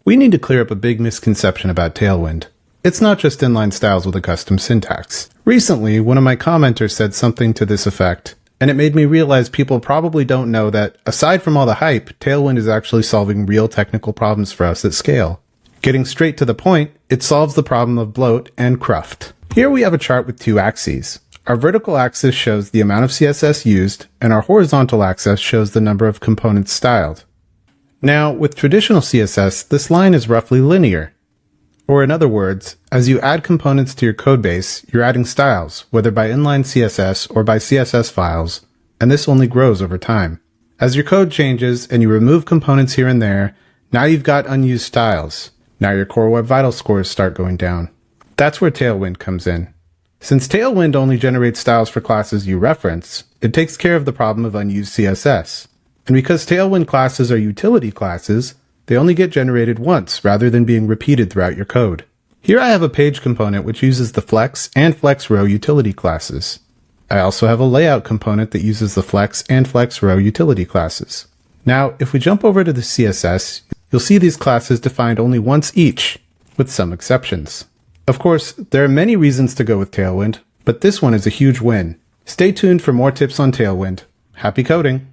We need to clear up a big misconception about Tailwind. It's not just inline styles with a custom syntax. Recently, one of my commenters said something to this effect, and it made me realize people probably don't know that, aside from all the hype, Tailwind is actually solving real technical problems for us at scale. Getting straight to the point, it solves the problem of bloat and cruft. Here we have a chart with two axes. Our vertical axis shows the amount of CSS used, and our horizontal axis shows the number of components styled. Now, with traditional CSS, this line is roughly linear. Or in other words, as you add components to your codebase, you're adding styles, whether by inline CSS or by CSS files, and this only grows over time. As your code changes and you remove components here and there, now you've got unused styles. Now your Core Web Vitals scores start going down. That's where Tailwind comes in. Since Tailwind only generates styles for classes you reference, it takes care of the problem of unused CSS. And because Tailwind classes are utility classes, they only get generated once rather than being repeated throughout your code. Here I have a page component which uses the flex and flex row utility classes. I also have a layout component that uses the flex and flex row utility classes. Now, if we jump over to the CSS, you'll see these classes defined only once each, with some exceptions. Of course, there are many reasons to go with Tailwind, but this one is a huge win. Stay tuned for more tips on Tailwind. Happy coding!